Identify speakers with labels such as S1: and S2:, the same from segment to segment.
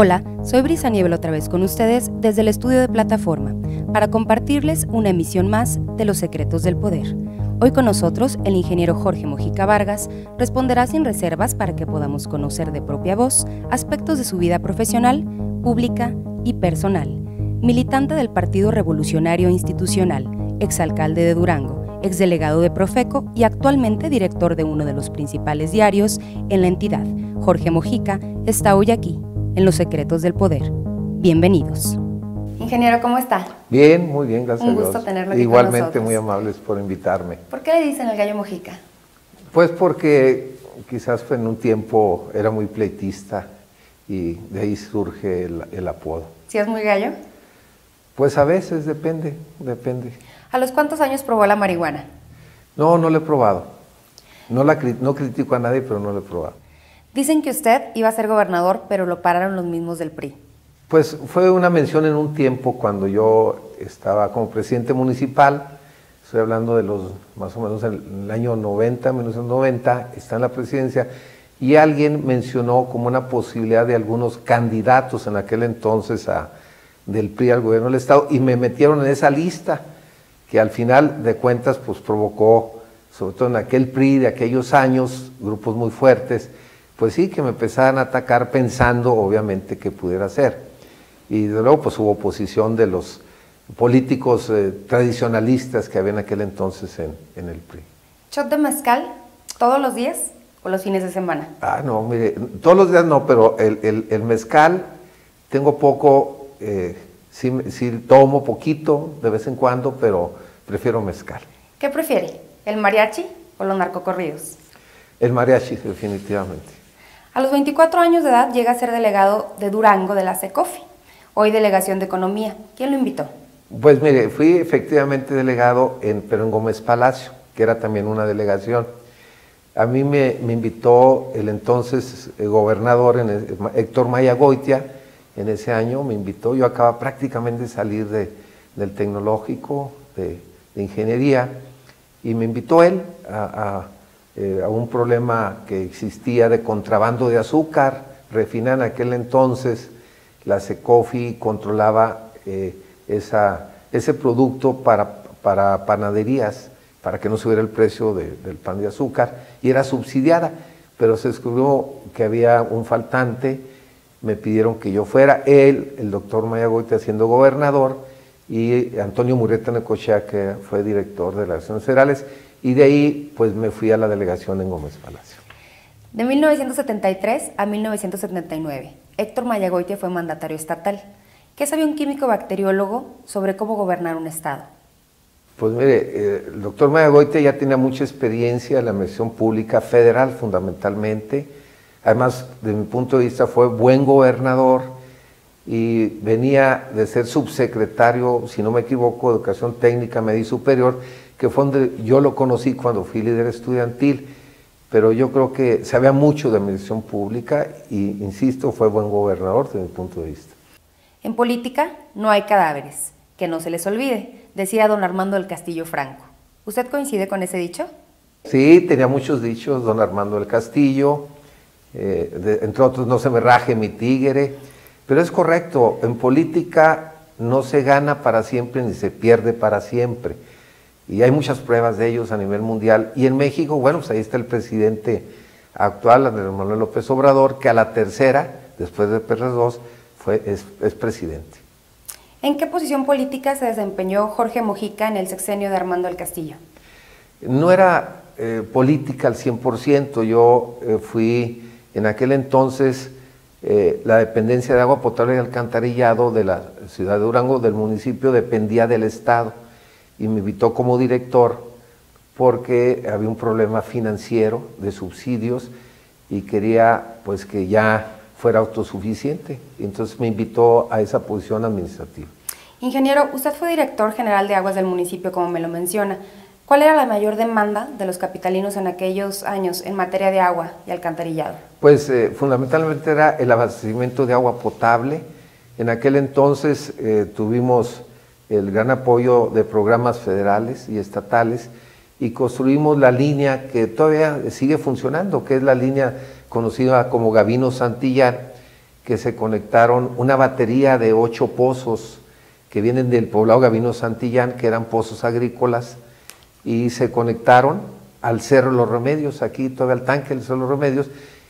S1: Hola, soy Brisa Niebla otra vez con ustedes desde el estudio de Plataforma para compartirles una emisión más de Los Secretos del Poder. Hoy con nosotros el ingeniero Jorge Mojica Vargas responderá sin reservas para que podamos conocer de propia voz aspectos de su vida profesional, pública y personal. Militante del Partido Revolucionario Institucional, exalcalde de Durango, exdelegado de Profeco y actualmente director de uno de los principales diarios en la entidad, Jorge Mojica está hoy aquí, en Los Secretos del Poder. Bienvenidos. Ingeniero, ¿cómo está?
S2: Bien, muy bien, gracias a Dios.
S1: Un gusto tenerlo aquí
S2: Igualmente,
S1: con nosotros.
S2: muy amables por invitarme.
S1: ¿Por qué le dicen el gallo Mojica?
S2: Pues porque quizás en un tiempo era muy pleitista y de ahí surge el apodo.
S1: ¿Sí es muy gallo?
S2: Pues a veces, depende.
S1: ¿A los cuántos años probó la marihuana?
S2: No lo he probado. No critico a nadie, pero no lo he probado.
S1: Dicen que usted iba a ser gobernador, pero lo pararon los mismos del PRI.
S2: Pues fue una mención en un tiempo cuando yo estaba como presidente municipal, estoy hablando de los más o menos en el año 90, 1990, está en la presidencia, y alguien mencionó como una posibilidad de algunos candidatos en aquel entonces del PRI al gobierno del Estado, y me metieron en esa lista, que al final de cuentas pues provocó, sobre todo en aquel PRI de aquellos años, grupos muy fuertes, pues sí, que me empezaran a atacar pensando obviamente que pudiera ser. Y de luego pues hubo oposición de los políticos tradicionalistas que había en aquel entonces en el PRI.
S1: ¿Shot de mezcal todos los días o los fines de semana?
S2: No, mire, todos los días no, pero el mezcal tengo poco, sí tomo poquito de vez en cuando, pero prefiero mezcal.
S1: ¿Qué prefiere, el mariachi o los narcocorridos?
S2: El mariachi, definitivamente.
S1: A los 24 años de edad llega a ser delegado de Durango de la SECOFI, hoy delegación de Economía. ¿Quién lo invitó?
S2: Pues mire, fui efectivamente delegado, pero en Gómez Palacio, que era también una delegación. A mí me invitó el entonces gobernador Héctor Mayagoitia, en ese año me invitó, yo acababa prácticamente de salir del tecnológico, de ingeniería, y me invitó él a un problema que existía de contrabando de azúcar, refinada en aquel entonces, la SECOFI controlaba ese producto para panaderías, para que no subiera el precio del pan de azúcar, y era subsidiada, pero se descubrió que había un faltante, me pidieron que yo fuera, el doctor Mayagoitia siendo gobernador, y Antonio Murrieta Necochea, que fue director de las Relaciones Federales, y de ahí pues me fui a la delegación en Gómez Palacio.
S1: De 1973 a 1979, Héctor Mayagoitia fue mandatario estatal. ¿Qué sabía un químico bacteriólogo sobre cómo gobernar un estado?
S2: Pues mire, el doctor Mayagoitia ya tenía mucha experiencia en la administración pública federal fundamentalmente, además de mi punto de vista fue buen gobernador y venía de ser subsecretario, si no me equivoco, de Educación Técnica Media y Superior, que fue donde yo lo conocí cuando fui líder estudiantil, pero yo creo que sabía mucho de administración pública y, insisto, fue buen gobernador desde mi punto de vista.
S1: En política no hay cadáveres, que no se les olvide, decía don Armando del Castillo Franco. ¿Usted coincide con ese dicho?
S2: Sí, tenía muchos dichos, don Armando del Castillo, entre otros, no se me raje mi tigre, pero es correcto, en política no se gana para siempre ni se pierde para siempre. Y hay muchas pruebas de ellos a nivel mundial. Y en México, bueno, pues ahí está el presidente actual, Andrés Manuel López Obrador, que a la tercera, después de Pérez II, es presidente.
S1: ¿En qué posición política se desempeñó Jorge Mojica en el sexenio de Armando del Castillo?
S2: No era política al 100%, yo fui en aquel entonces la dependencia de agua potable y alcantarillado de la ciudad de Durango, del municipio, dependía del Estado. Y me invitó como director porque había un problema financiero de subsidios y quería pues que ya fuera autosuficiente. Y entonces me invitó a esa posición administrativa.
S1: Ingeniero, usted fue director general de aguas del municipio, como me lo menciona. ¿Cuál era la mayor demanda de los capitalinos en aquellos años en materia de agua y alcantarillado?
S2: Pues fundamentalmente era el abastecimiento de agua potable. En aquel entonces tuvimos el gran apoyo de programas federales y estatales y construimos la línea que todavía sigue funcionando, que es la línea conocida como Gavino Santillán, que se conectaron una batería de 8 pozos que vienen del poblado Gavino Santillán, que eran pozos agrícolas, y se conectaron al Cerro Los Remedios, aquí todavía al tanque del Cerro Los Remedios,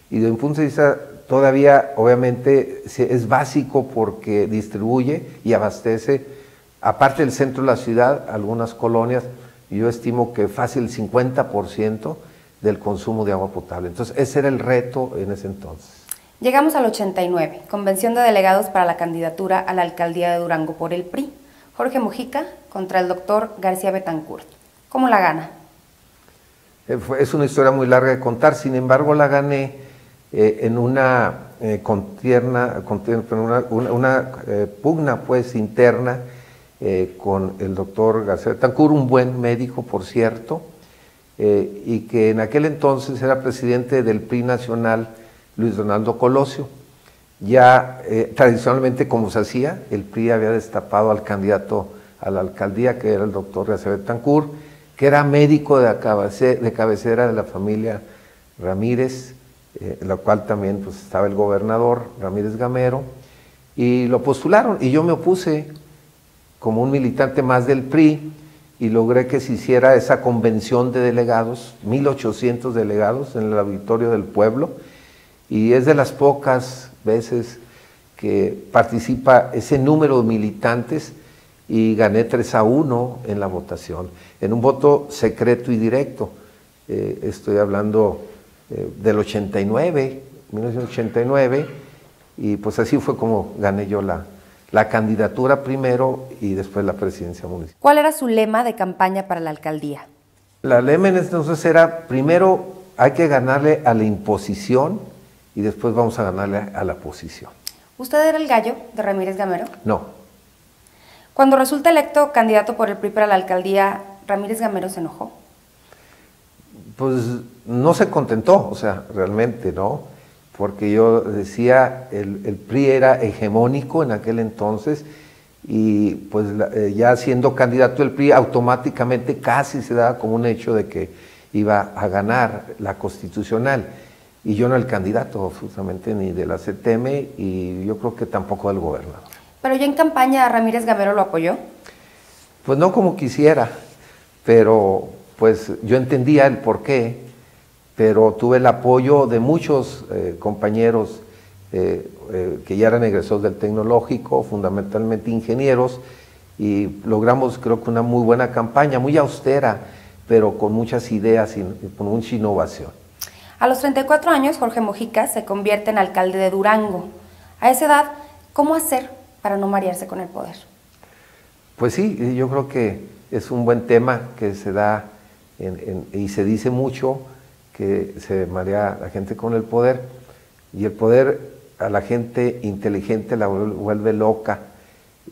S2: y desde un punto de vista todavía obviamente es básico porque distribuye y abastece, aparte del centro de la ciudad, algunas colonias, y yo estimo que fácil el 50% del consumo de agua potable. Entonces ese era el reto en ese entonces.
S1: Llegamos al 89, convención de delegados para la candidatura a la alcaldía de Durango por el PRI. Jorge Mojica contra el doctor García Betancourt. ¿Cómo la gana?
S2: Es una historia muy larga de contar, sin embargo la gané en una pugna pues interna con el doctor García Betancourt, un buen médico por cierto, y que en aquel entonces era presidente del PRI nacional, Luis Donaldo Colosio. Ya tradicionalmente, como se hacía, el PRI había destapado al candidato a la alcaldía, que era el doctor García Betancourt, que era médico de cabecera de la familia Ramírez, en la cual también pues, estaba el gobernador Ramírez Gamero, y lo postularon, y yo me opuse como un militante más del PRI, y logré que se hiciera esa convención de delegados, 1800 delegados en el auditorio del pueblo, y es de las pocas veces que participa ese número de militantes, y gané 3-1 en la votación, en un voto secreto y directo. Estoy hablando del 1989, y pues así fue como gané yo la candidatura primero y después la presidencia municipal.
S1: ¿Cuál era su lema de campaña para la alcaldía?
S2: La lema entonces era, primero hay que ganarle a la imposición y después vamos a ganarle a la posición.
S1: ¿Usted era el gallo de Ramírez Gamero?
S2: No.
S1: Cuando resulta electo candidato por el PRI para la alcaldía, ¿Ramírez Gamero se enojó?
S2: Pues no se contentó, o sea, realmente, ¿no? Porque yo decía, el PRI era hegemónico en aquel entonces, y pues ya siendo candidato el PRI, automáticamente casi se daba como un hecho de que iba a ganar la constitucional, y yo no el candidato, absolutamente, ni de la CTM, y yo creo que tampoco del gobernador.
S1: ¿Pero ya en campaña Ramírez Gamero lo apoyó?
S2: Pues no como quisiera, pero pues yo entendía el porqué, pero tuve el apoyo de muchos compañeros que ya eran egresados del tecnológico, fundamentalmente ingenieros, y logramos creo que una muy buena campaña, muy austera, pero con muchas ideas y con mucha innovación.
S1: A los 34 años, Jorge Mojica se convierte en alcalde de Durango. A esa edad, ¿cómo hacer para no marearse con el poder?
S2: Pues sí, yo creo que es un buen tema que se da y se dice mucho que se marea la gente con el poder, y el poder a la gente inteligente la vuelve loca,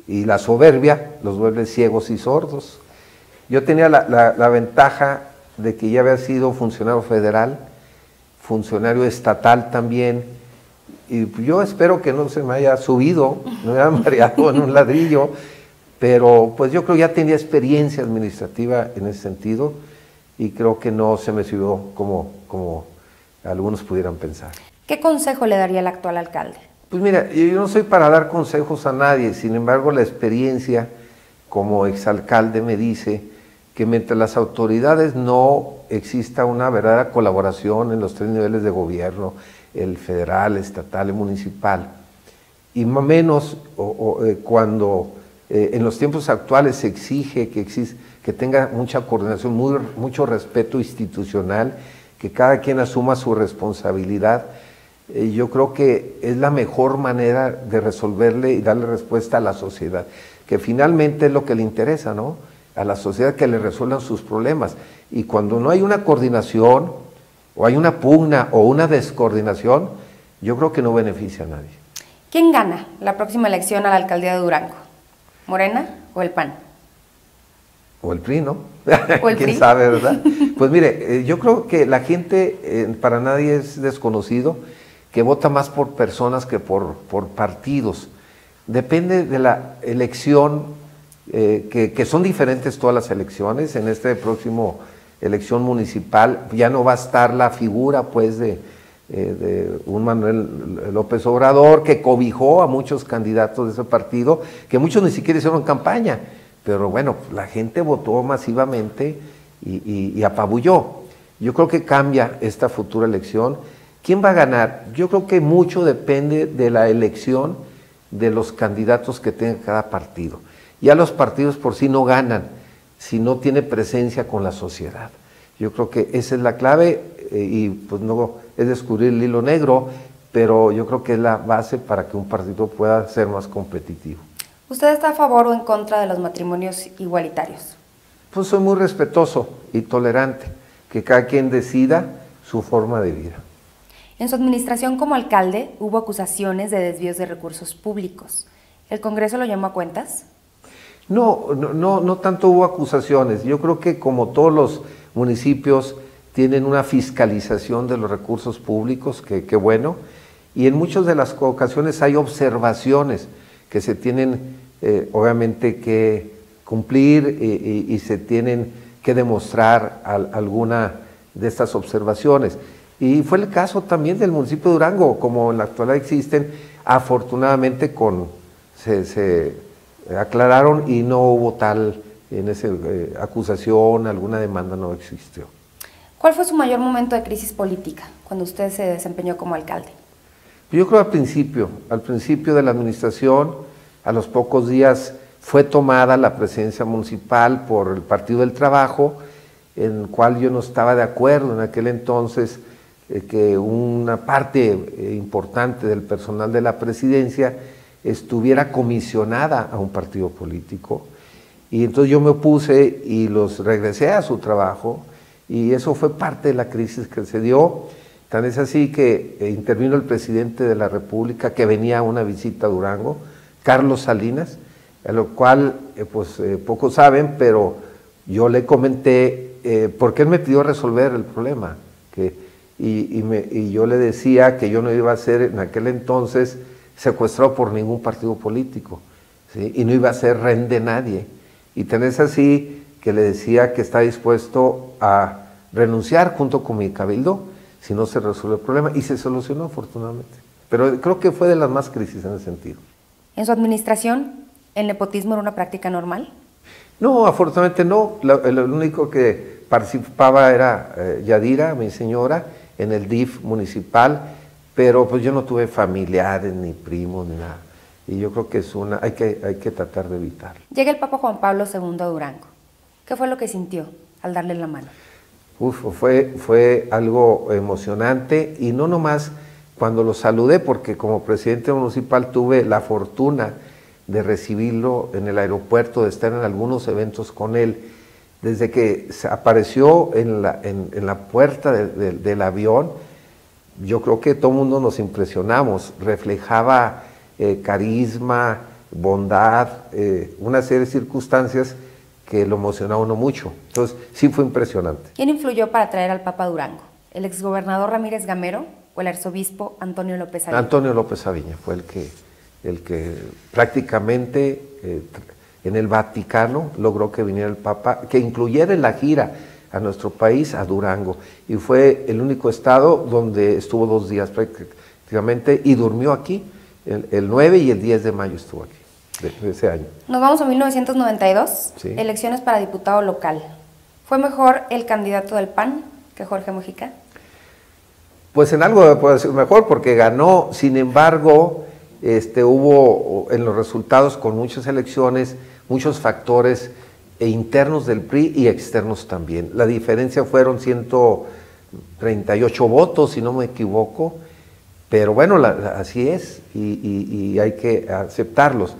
S2: y la soberbia los vuelve ciegos y sordos. Yo tenía la ventaja de que ya había sido funcionario federal, funcionario estatal también, y yo espero que no se me haya subido, no me haya mareado en un ladrillo, pero pues yo creo que ya tenía experiencia administrativa en ese sentido, y creo que no se me subió como algunos pudieran pensar.
S1: ¿Qué consejo le daría el actual alcalde?
S2: Pues mira, yo no soy para dar consejos a nadie, sin embargo la experiencia como exalcalde me dice que mientras las autoridades no exista una verdadera colaboración en los 3 niveles de gobierno, el federal, estatal y municipal, y más o menos cuando en los tiempos actuales se exige que tenga mucha coordinación, mucho respeto institucional, que cada quien asuma su responsabilidad, yo creo que es la mejor manera de resolverle y darle respuesta a la sociedad, que finalmente es lo que le interesa, ¿no? A la sociedad, que le resuelvan sus problemas. Y cuando no hay una coordinación, o hay una pugna o una descoordinación, yo creo que no beneficia a nadie.
S1: ¿Quién gana la próxima elección a la alcaldía de Durango? ¿Morena o el PAN?
S2: O el PRI, ¿no?
S1: ¿O el
S2: ¿Quién
S1: PRI?
S2: sabe, verdad? Pues mire, yo creo que la gente, para nadie es desconocido, que vota más por personas que por partidos. Depende de la elección, que son diferentes todas las elecciones. En este próximo elección municipal ya no va a estar la figura pues de de un Manuel López Obrador, que cobijó a muchos candidatos de ese partido, que muchos ni siquiera hicieron campaña, pero bueno, la gente votó masivamente y apabulló. Yo creo que cambia esta futura elección. ¿Quién va a ganar? Yo creo que mucho depende de la elección de los candidatos que tenga cada partido. Ya los partidos por sí no ganan si no tiene presencia con la sociedad. Yo creo que esa es la clave y pues no es descubrir el hilo negro, pero yo creo que es la base para que un partido pueda ser más competitivo.
S1: ¿Usted está a favor o en contra de los matrimonios igualitarios?
S2: Pues soy muy respetuoso y tolerante, que cada quien decida su forma de vida.
S1: En su administración como alcalde hubo acusaciones de desvíos de recursos públicos. ¿El Congreso lo llamó a cuentas?
S2: No tanto hubo acusaciones. Yo creo que como todos los municipios tienen una fiscalización de los recursos públicos, que bueno, y en muchas de las ocasiones hay observaciones que se tienen obviamente que cumplir y se tienen que demostrar alguna de estas observaciones. Y fue el caso también del municipio de Durango, como en la actualidad existen, afortunadamente se aclararon y no hubo tal en esa acusación, alguna demanda no existió.
S1: ¿Cuál fue su mayor momento de crisis política cuando usted se desempeñó como alcalde?
S2: Yo creo al principio de la administración, a los pocos días fue tomada la presidencia municipal por el Partido del Trabajo, en el cual yo no estaba de acuerdo en aquel entonces que una parte importante del personal de la presidencia estuviera comisionada a un partido político, y entonces yo me opuse y los regresé a su trabajo, y eso fue parte de la crisis que se dio. Tan es así que intervino el presidente de la República, que venía a una visita a Durango, Carlos Salinas, a lo cual pocos saben, pero yo le comenté, porque él me pidió resolver el problema, y yo le decía que yo no iba a ser en aquel entonces secuestrado por ningún partido político, ¿sí? Y no iba a ser rehén de nadie. Y tan es así que le decía que está dispuesto a renunciar junto con mi cabildo si no se resuelve el problema, y se solucionó afortunadamente. Pero creo que fue de las más crisis en ese sentido.
S1: ¿En su administración el nepotismo era una práctica normal?
S2: No, afortunadamente no. El único que participaba era Yadira, mi señora, en el DIF municipal, pero pues yo no tuve familiares, ni primos, ni nada. Y yo creo que hay que tratar de evitarlo.
S1: Llega el Papa Juan Pablo II a Durango. ¿Qué fue lo que sintió al darle la mano?
S2: Fue algo emocionante, y no nomás cuando lo saludé, porque como presidente municipal tuve la fortuna de recibirlo en el aeropuerto, de estar en algunos eventos con él. Desde que apareció en la puerta del avión, yo creo que todo el mundo nos impresionamos. Reflejaba carisma, bondad, una serie de circunstancias que lo emocionaba a uno mucho. Entonces, sí fue impresionante.
S1: ¿Quién influyó para traer al Papa a Durango? ¿El exgobernador Ramírez Gamero o el arzobispo Antonio López Aviña?
S2: Antonio López Aviña fue el que prácticamente en el Vaticano logró que viniera el Papa, que incluyera en la gira a nuestro país, a Durango, y fue el único estado donde estuvo 2 días prácticamente, y durmió aquí, el 9 y el 10 de mayo estuvo aquí, de ese año.
S1: Nos vamos a 1992,
S2: sí.
S1: Elecciones para diputado local. ¿Fue mejor el candidato del PAN que Jorge Mojica?
S2: Pues en algo puede ser mejor, porque ganó. Sin embargo, hubo en los resultados, con muchas elecciones, muchos factores internos del PRI y externos también. La diferencia fueron 138 votos, si no me equivoco, pero bueno, así es, y hay que aceptarlos.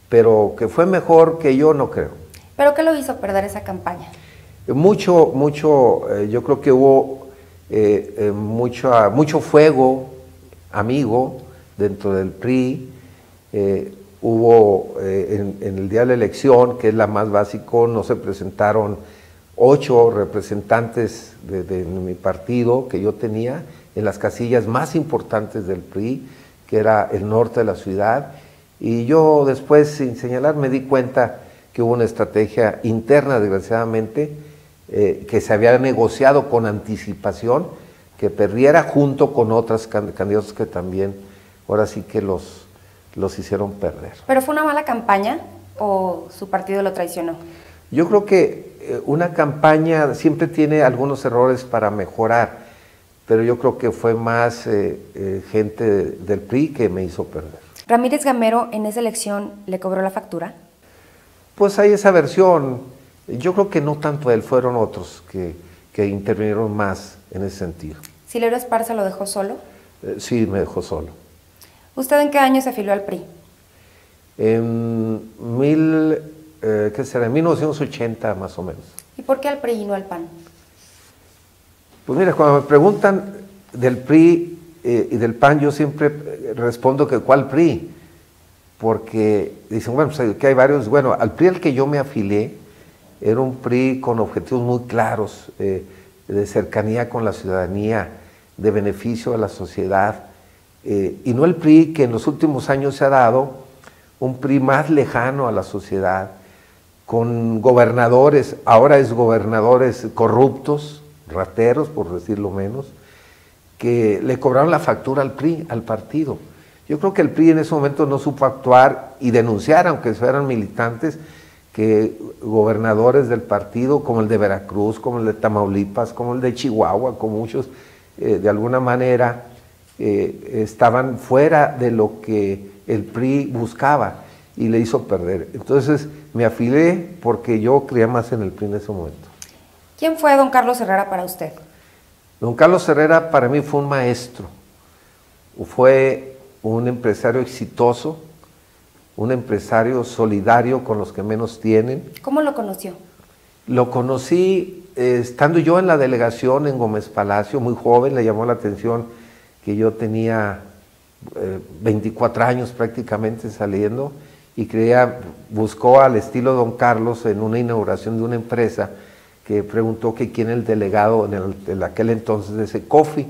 S2: Pero que fue mejor que yo, no creo.
S1: ¿Pero qué lo hizo perder esa campaña?
S2: Mucho, yo creo que hubo mucho fuego amigo dentro del PRI. Hubo en el día de la elección, que es la más básico, no se presentaron 8 representantes de mi partido que yo tenía en las casillas más importantes del PRI, que era el norte de la ciudad, y yo después, sin señalar, me di cuenta que hubo una estrategia interna, desgraciadamente, que se había negociado con anticipación que perdiera junto con otros candidatos que también, ahora sí que los hicieron perder.
S1: ¿Pero fue una mala campaña o su partido lo traicionó?
S2: Yo creo que una campaña siempre tiene algunos errores para mejorar, pero yo creo que fue más gente del PRI que me hizo perder.
S1: ¿Ramírez Gamero en esa elección le cobró la factura?
S2: Pues hay esa versión. Yo creo que no tanto él, fueron otros que intervinieron más en ese sentido.
S1: ¿Silverio Esparza lo dejó solo?
S2: Sí, me dejó solo.
S1: ¿Usted en qué año se afilió al PRI?
S2: En 1980 más o menos.
S1: ¿Y por qué al PRI y no al PAN?
S2: Pues mira, cuando me preguntan del PRI y del PAN, yo siempre respondo que ¿cuál PRI? Porque dicen, bueno, pues que hay varios. Bueno, al PRI al que yo me afilié era un PRI con objetivos muy claros, de cercanía con la ciudadanía, de beneficio a la sociedad, y no el PRI que en los últimos años se ha dado, un PRI más lejano a la sociedad, con gobernadores, ahora es gobernadores corruptos, rateros, por decirlo menos, que le cobraron la factura al PRI, al partido. Yo creo que el PRI en ese momento no supo actuar y denunciar, aunque fueran militantes, que gobernadores del partido, como el de Veracruz, como el de Tamaulipas, como el de Chihuahua, como muchos, de alguna manera, estaban fuera de lo que el PRI buscaba y le hizo perder. Entonces me afilié porque yo creía más en el PRI en ese momento.
S1: ¿Quién fue don Carlos Herrera para usted?
S2: Don Carlos Herrera para mí fue un maestro, fue un empresario exitoso, un empresario solidario con los que menos tienen.
S1: ¿Cómo lo conoció?
S2: Lo conocí estando yo en la delegación en Gómez Palacio, muy joven, le llamó la atención que yo tenía 24 años prácticamente saliendo y buscó al estilo Don Carlos en una inauguración de una empresa que preguntó que quién era el delegado en aquel entonces de ese COFI,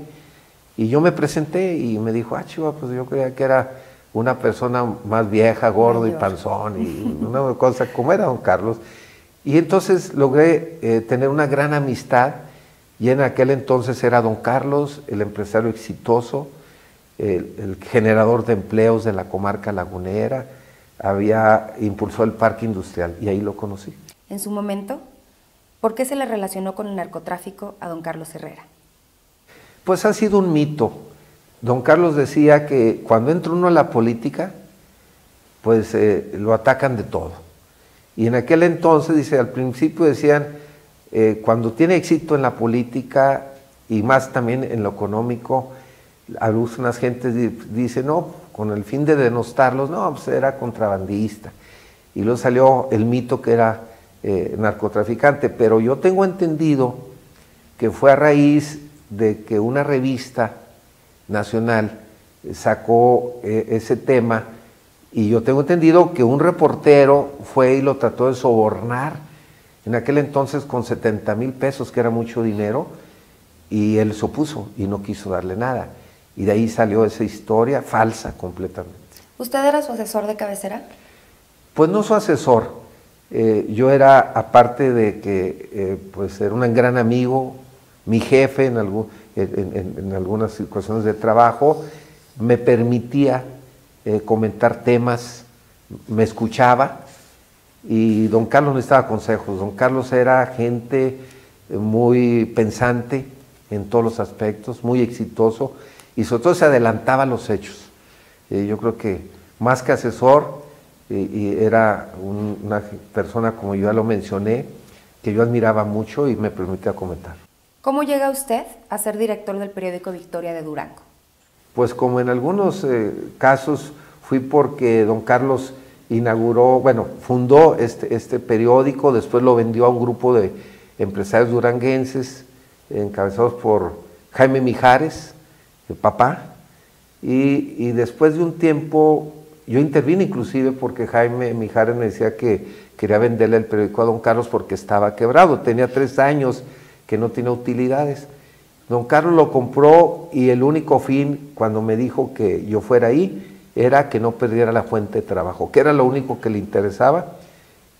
S2: y yo me presenté y me dijo, chiva, pues yo creía que era una persona más vieja, gordo y panzón, y una cosa como era Don Carlos. Y entonces logré tener una gran amistad, y en aquel entonces era Don Carlos, el empresario exitoso, el generador de empleos de la comarca lagunera, impulsó el parque industrial, y ahí lo conocí.
S1: En su momento, ¿por qué se le relacionó con el narcotráfico a don Carlos Herrera?
S2: Pues ha sido un mito. Don Carlos decía que cuando entra uno a la política, pues lo atacan de todo. Y en aquel entonces, dice, al principio decían, cuando tiene éxito en la política y más también en lo económico, algunas gentes dicen, no, con el fin de denostarlos, no, pues era contrabandista. Y luego salió el mito que era narcotraficante, pero yo tengo entendido que fue a raíz de que una revista nacional sacó ese tema, y yo tengo entendido que un reportero fue y lo trató de sobornar en aquel entonces con 70,000 pesos, que era mucho dinero, y él se opuso y no quiso darle nada, y de ahí salió esa historia falsa completamente.
S1: ¿Usted era su asesor de cabecera?
S2: Pues no su asesor, yo era, aparte de que pues era un gran amigo, mi jefe en algunas situaciones de trabajo, me permitía comentar temas, me escuchaba, y don Carlos no necesitaba consejos. Don Carlos era gente muy pensante en todos los aspectos, muy exitoso, y sobre todo se adelantaba a los hechos. Yo creo que más que asesor, y era una persona, como yo ya lo mencioné, que yo admiraba mucho y me permitía comentar.
S1: ¿Cómo llega usted a ser director del periódico Victoria de Durango?
S2: Pues como en algunos casos fui porque don Carlos fundó este periódico, después lo vendió a un grupo de empresarios duranguenses, encabezados por Jaime Mijares, el papá, y después de un tiempo, yo intervine inclusive porque Jaime Mijares me decía que quería venderle el periódico a don Carlos porque estaba quebrado, tenía 3 años que no tenía utilidades. Don Carlos lo compró, y el único fin, cuando me dijo que yo fuera ahí, era que no perdiera la fuente de trabajo, que era lo único que le interesaba,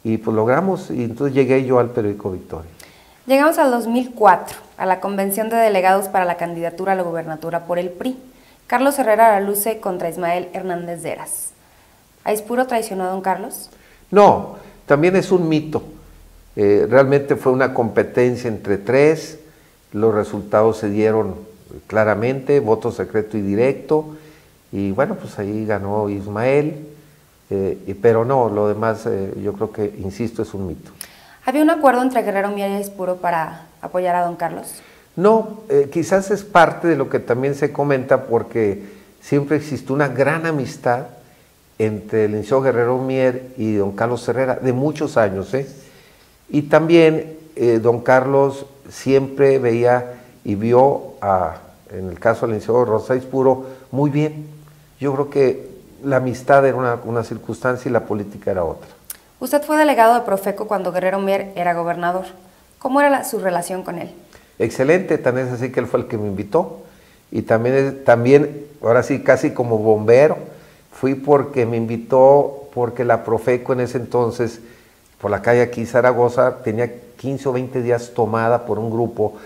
S2: y pues logramos, y entonces llegué yo al periódico Victoria.
S1: Llegamos al 2004, a la convención de delegados para la candidatura a la gubernatura por el PRI. Carlos Herrera la luce contra Ismael Hernández de Heras. ¿Aispuro traicionó a don Carlos?
S2: No, también es un mito. Realmente fue una competencia entre tres, los resultados se dieron claramente, voto secreto y directo, y bueno, pues ahí ganó Ismael, pero no, lo demás yo creo que, insisto, es un mito.
S1: ¿Había un acuerdo entre Guerrero Mier y Aispuro para apoyar a don Carlos?
S2: No, quizás es parte de lo que también se comenta, porque siempre existe una gran amistad entre el licenciado Guerrero Mier y don Carlos Herrera, de muchos años, y también don Carlos siempre veía y vio, en el caso del licenciado Rosa Aispuro, muy bien. Yo creo que la amistad era una circunstancia y la política era otra.
S1: Usted fue delegado de Profeco cuando Guerrero Mier era gobernador. ¿Cómo era su relación con él?
S2: Excelente, tan es así que él fue el que me invitó. Y también, ahora sí, casi como bombero, fui porque me invitó, porque la Profeco en ese entonces, por la calle aquí Zaragoza, tenía 15 o 20 días tomada por un grupo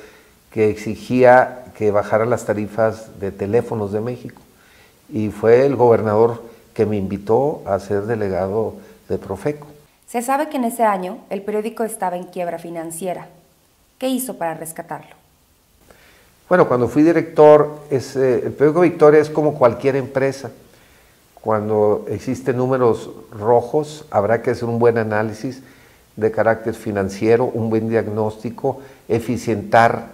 S2: que exigía que bajaran las tarifas de teléfonos de México. Y fue el gobernador que me invitó a ser delegado de Profeco.
S1: Se sabe que en ese año el periódico estaba en quiebra financiera. ¿Qué hizo para rescatarlo?
S2: Bueno, cuando fui director, el periódico Victoria es como cualquier empresa. Cuando existen números rojos, habrá que hacer un buen análisis de carácter financiero, un buen diagnóstico, eficientar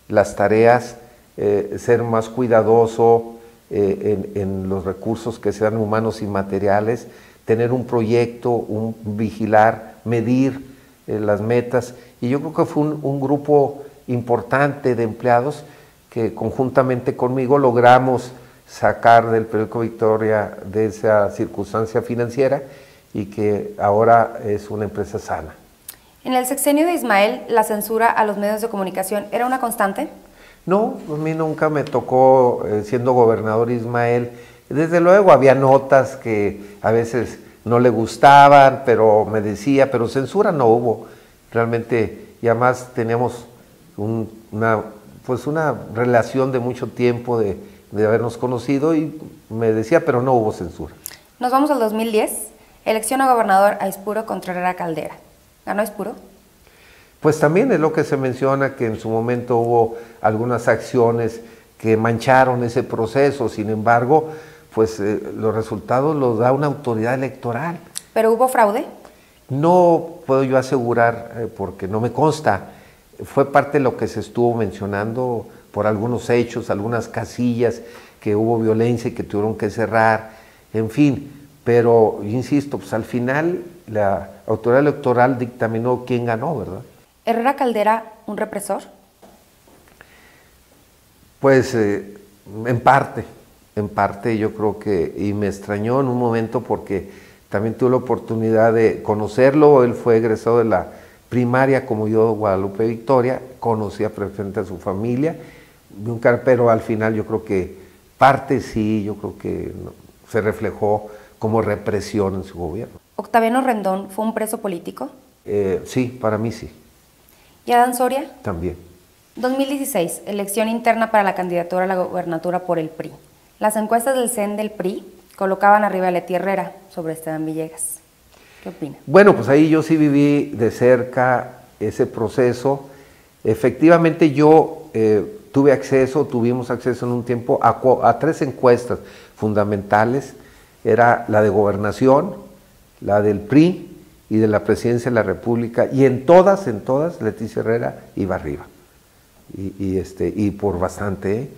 S2: las tareas, ser más cuidadoso en los recursos que sean humanos y materiales, tener un proyecto, vigilar, medir las metas. Y yo creo que fue un grupo importante de empleados que conjuntamente conmigo logramos sacar del periódico Victoria de esa circunstancia financiera y que ahora es una empresa sana.
S1: En el sexenio de Ismael, ¿la censura a los medios de comunicación era una constante?
S2: No, a mí nunca me tocó, siendo gobernador Ismael. Desde luego había notas que a veces no le gustaban, pero me decía, pero censura no hubo. Realmente, y además teníamos una relación de mucho tiempo de habernos conocido y me decía, pero no hubo censura.
S1: Nos vamos al 2010, elección a gobernador Aispuro contra Herrera Caldera. ¿Ganó Aispuro?
S2: Pues también es lo que se menciona, que en su momento hubo algunas acciones que mancharon ese proceso, sin embargo, pues los resultados los da una autoridad electoral.
S1: ¿Pero hubo fraude?
S2: No puedo yo asegurar, porque no me consta. Fue parte de lo que se estuvo mencionando por algunos hechos, algunas casillas, que hubo violencia y que tuvieron que cerrar, en fin. Pero, insisto, pues al final la autoridad electoral dictaminó quién ganó, ¿verdad?
S1: ¿Herrera Caldera un represor?
S2: Pues en parte yo creo que, y me extrañó en un momento porque también tuve la oportunidad de conocerlo. Él fue egresado de la primaria como yo, Guadalupe Victoria, conocía perfectamente a su familia, pero al final yo creo que parte sí, yo creo que se reflejó como represión en su gobierno.
S1: ¿Octaviano Rendón fue un preso político?
S2: Sí, para mí sí.
S1: ¿Y Adán Soria?
S2: También.
S1: 2016, elección interna para la candidatura a la gobernatura por el PRI. Las encuestas del CEN del PRI colocaban arriba a Leti Herrera sobre Esteban Villegas. ¿Qué opina?
S2: Bueno, pues ahí yo sí viví de cerca ese proceso. Efectivamente yo tuvimos acceso en un tiempo a tres encuestas fundamentales. Era la de gobernación, la del PRI y de la presidencia de la República, y en todas, Leticia Herrera iba arriba, y por bastante,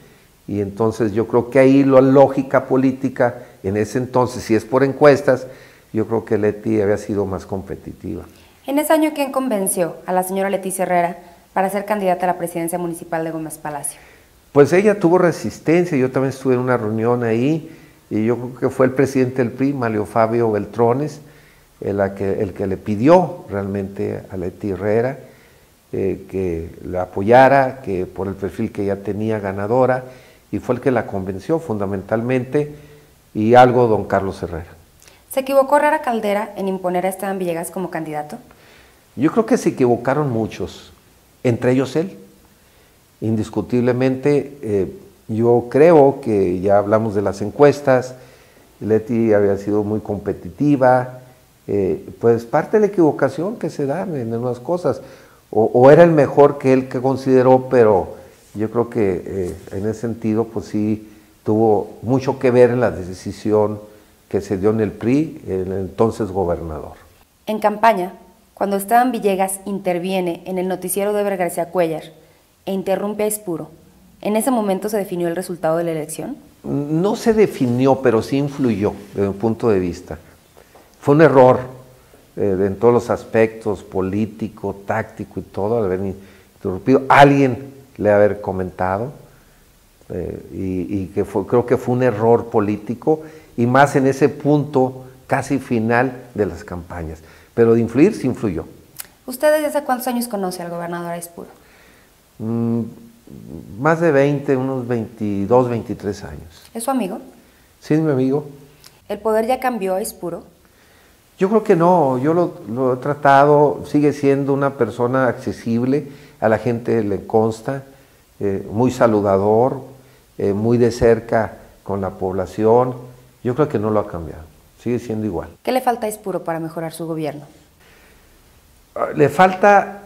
S2: y entonces yo creo que ahí la lógica política, en ese entonces, si es por encuestas, yo creo que Leti había sido más competitiva.
S1: En ese año, ¿quién convenció a la señora Leticia Herrera para ser candidata a la presidencia municipal de Gómez Palacio?
S2: Pues ella tuvo resistencia, yo también estuve en una reunión ahí, y yo creo que fue el presidente del PRI, Mario Fabio Beltrones, el que le pidió realmente a Leti Herrera que la apoyara, que por el perfil que ella tenía ganadora, y fue el que la convenció fundamentalmente, y algo don Carlos Herrera.
S1: ¿Se equivocó Herrera Caldera en imponer a Esteban Villegas como candidato?
S2: Yo creo que se equivocaron muchos, entre ellos él. Indiscutiblemente, yo creo que ya hablamos de las encuestas, Leti había sido muy competitiva, pues parte de la equivocación que se dan en unas cosas, o era el mejor que él que consideró, pero yo creo que en ese sentido pues sí tuvo mucho que ver en la decisión que se dio en el PRI, el entonces gobernador.
S1: En campaña, cuando Esteban Villegas interviene en el noticiero de Eber García Cuéllar e interrumpe a Aispuro, ¿en ese momento se definió el resultado de la elección?
S2: No se definió, pero sí influyó desde mi punto de vista. Fue un error en todos los aspectos, político, táctico y todo, al haber interrumpido. Alguien le haber comentado y que creo que fue un error político, y más en ese punto casi final de las campañas. Pero de influir, sí influyó.
S1: ¿Usted desde hace cuántos años conoce al gobernador Aispuro?
S2: Más de 20, unos 22, 23 años.
S1: ¿Es su amigo?
S2: Sí, es mi amigo.
S1: ¿El poder ya cambió a Aispuro?
S2: Yo creo que no, yo lo he tratado, sigue siendo una persona accesible, a la gente le consta, muy saludador, muy de cerca con la población. Yo creo que no lo ha cambiado, sigue siendo igual.
S1: ¿Qué le falta a Aispuro para mejorar su gobierno?
S2: Le falta,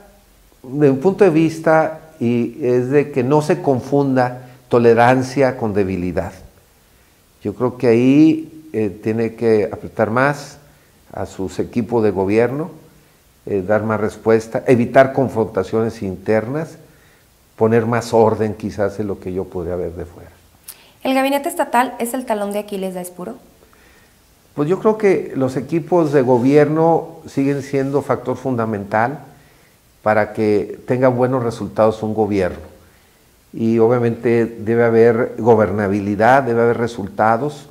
S2: de un punto de vista, y es de que no se confunda tolerancia con debilidad. Yo creo que ahí tiene que apretar más a sus equipos de gobierno, dar más respuesta, evitar confrontaciones internas, poner más orden quizás en lo que yo podría ver de fuera.
S1: ¿El gabinete estatal es el talón de Aquiles de Aispuro?
S2: Pues yo creo que los equipos de gobierno siguen siendo factor fundamental para que tenga buenos resultados un gobierno. Y obviamente debe haber gobernabilidad, debe haber resultados,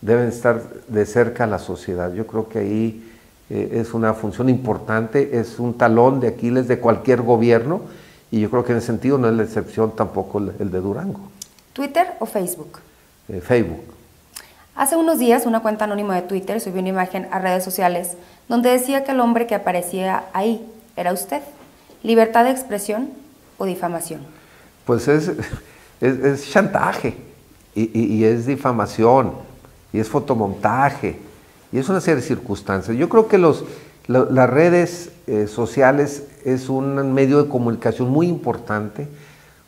S2: deben estar de cerca la sociedad. Yo creo que ahí es una función importante, es un talón de Aquiles de cualquier gobierno, y yo creo que en ese sentido no es la excepción tampoco el de Durango.
S1: ¿Twitter o Facebook?
S2: Facebook.
S1: Hace unos días una cuenta anónima de Twitter subió una imagen a redes sociales donde decía que el hombre que aparecía ahí era usted. ¿Libertad de expresión o difamación?
S2: Pues es chantaje y es difamación y es fotomontaje y es una serie de circunstancias. Yo creo que las redes sociales es un medio de comunicación muy importante,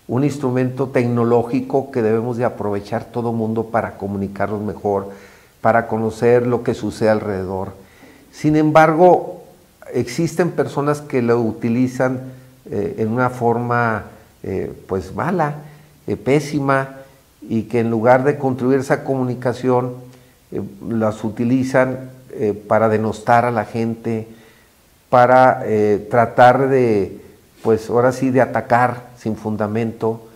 S2: un instrumento tecnológico que debemos de aprovechar todo mundo para comunicarnos mejor, para conocer lo que sucede alrededor. Sin embargo, existen personas que lo utilizan en una forma pues mala, pésima, y que en lugar de contribuir esa comunicación, las utilizan para denostar a la gente, para tratar de, pues ahora sí, de atacar sin fundamento,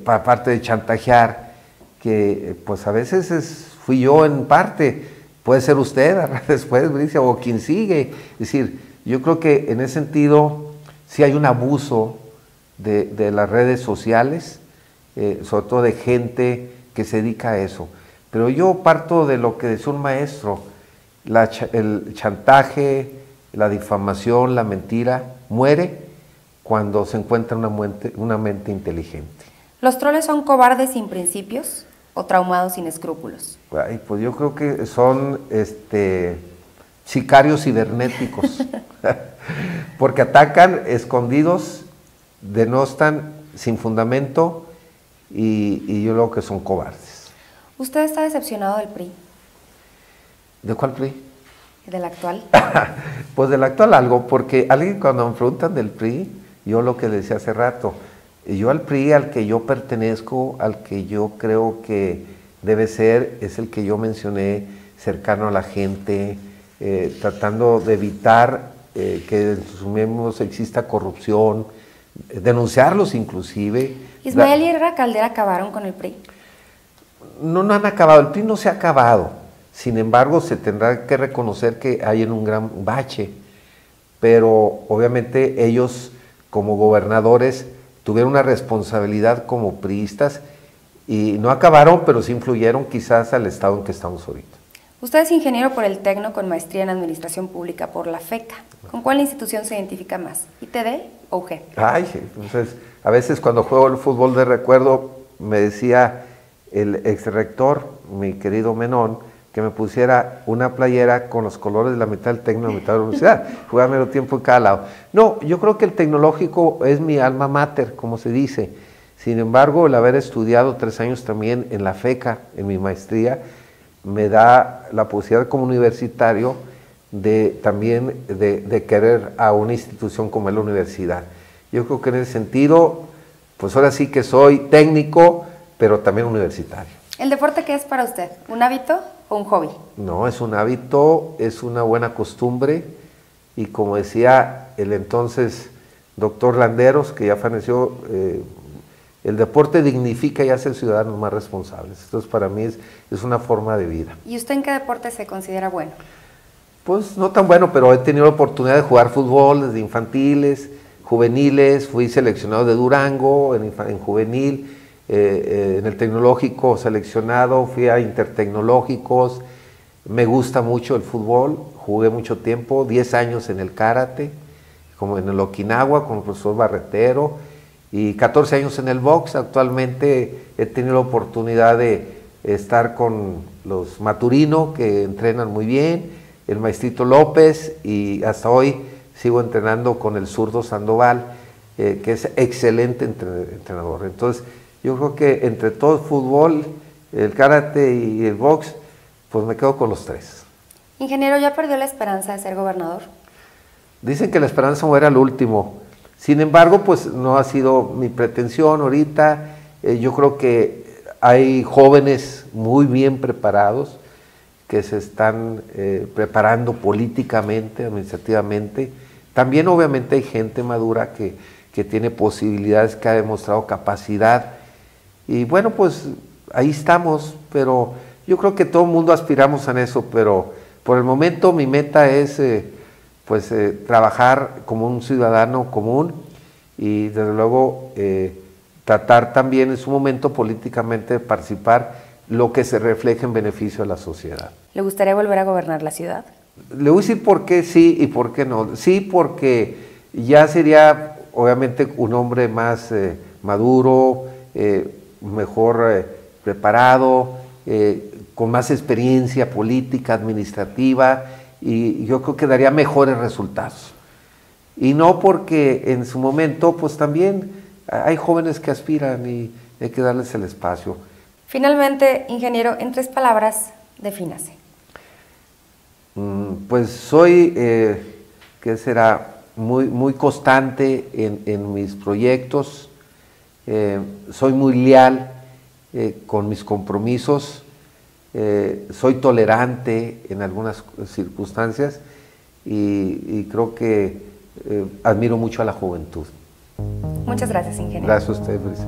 S2: aparte de chantajear, que pues a veces fui yo en parte, puede ser usted después, Bricia, o quien sigue. Es decir, yo creo que en ese sentido sí hay un abuso de las redes sociales, sobre todo de gente que se dedica a eso. Pero yo parto de lo que decía un maestro, el chantaje, la difamación, la mentira, muere cuando se encuentra una mente inteligente.
S1: ¿Los troles son cobardes sin principios o traumados sin escrúpulos?
S2: Ay, pues yo creo que son sicarios cibernéticos, porque atacan escondidos, denostan sin fundamento y yo creo que son cobardes.
S1: ¿Usted está decepcionado del PRI?
S2: ¿De cuál PRI?
S1: ¿Del actual?
S2: Pues del actual algo, porque alguien cuando me preguntan del PRI, yo lo que decía hace rato, yo al PRI al que yo pertenezco, al que yo creo que debe ser, es el que yo mencioné, cercano a la gente, tratando de evitar que en sus miembros exista corrupción, denunciarlos inclusive.
S1: ¿Ismael y Herrera Caldera acabaron con el PRI?
S2: No han acabado, el PRI no se ha acabado, sin embargo se tendrá que reconocer que hay en un gran bache, pero obviamente ellos como gobernadores tuvieron una responsabilidad como priistas y no acabaron, pero sí influyeron quizás al estado en que estamos ahorita.
S1: Usted es ingeniero por el Tecno con maestría en Administración Pública por la FECA. ¿Con cuál institución se identifica más? ¿ITD o UG?
S2: Ay, entonces, a veces cuando juego el fútbol de recuerdo, me decía el exrector, mi querido Menón, que me pusiera una playera con los colores de la mitad del Tecno y la mitad de la universidad. Jugaba medio tiempo en cada lado. No, yo creo que el tecnológico es mi alma mater, como se dice. Sin embargo, el haber estudiado 3 años también en la FECA, en mi maestría, me da la posibilidad como universitario también de querer a una institución como es la universidad. Yo creo que en ese sentido, pues ahora sí que soy técnico, pero también universitario.
S1: ¿El deporte qué es para usted? ¿Un hábito o un hobby?
S2: No, es un hábito, es una buena costumbre, y como decía el entonces doctor Landeros, que ya falleció, el deporte dignifica y hace ciudadanos más responsables. Entonces para mí es una forma de vida.
S1: ¿Y usted en qué deporte se considera bueno?
S2: Pues no tan bueno, pero he tenido la oportunidad de jugar fútbol desde infantiles, juveniles, fui seleccionado de Durango en juvenil, en el tecnológico seleccionado, fui a intertecnológicos, me gusta mucho el fútbol, jugué mucho tiempo, 10 años en el karate, como en el Okinawa con el profesor Barretero, y 14 años en el box. Actualmente he tenido la oportunidad de estar con los Maturino, que entrenan muy bien, el maestrito López, y hasta hoy sigo entrenando con el zurdo Sandoval, que es excelente entrenador. Entonces, yo creo que entre todo el fútbol, el karate y el box, pues me quedo con los 3.
S1: Ingeniero, ¿ya perdió la esperanza de ser gobernador?
S2: Dicen que la esperanza muere al último. Sin embargo, pues no ha sido mi pretensión ahorita. Yo creo que hay jóvenes muy bien preparados que se están preparando políticamente, administrativamente. También obviamente hay gente madura que tiene posibilidades, que ha demostrado capacidad. Y bueno, pues ahí estamos, pero yo creo que todo el mundo aspiramos a eso, pero por el momento mi meta es trabajar como un ciudadano común y desde luego tratar también en su momento políticamente de participar lo que se refleje en beneficio de la sociedad.
S1: ¿Le gustaría volver a gobernar la ciudad?
S2: Le voy a decir por qué sí y por qué no. Sí, porque ya sería obviamente un hombre más maduro, mejor preparado, con más experiencia política, administrativa, y yo creo que daría mejores resultados. Y no porque en su momento, pues también hay jóvenes que aspiran y hay que darles el espacio.
S1: Finalmente, ingeniero, en 3 palabras, defínase.
S2: Pues soy, ¿qué será? Muy constante en mis proyectos, soy muy leal con mis compromisos, soy tolerante en algunas circunstancias y creo que admiro mucho a la juventud.
S1: Muchas gracias, ingeniero.
S2: Gracias a usted, Luis.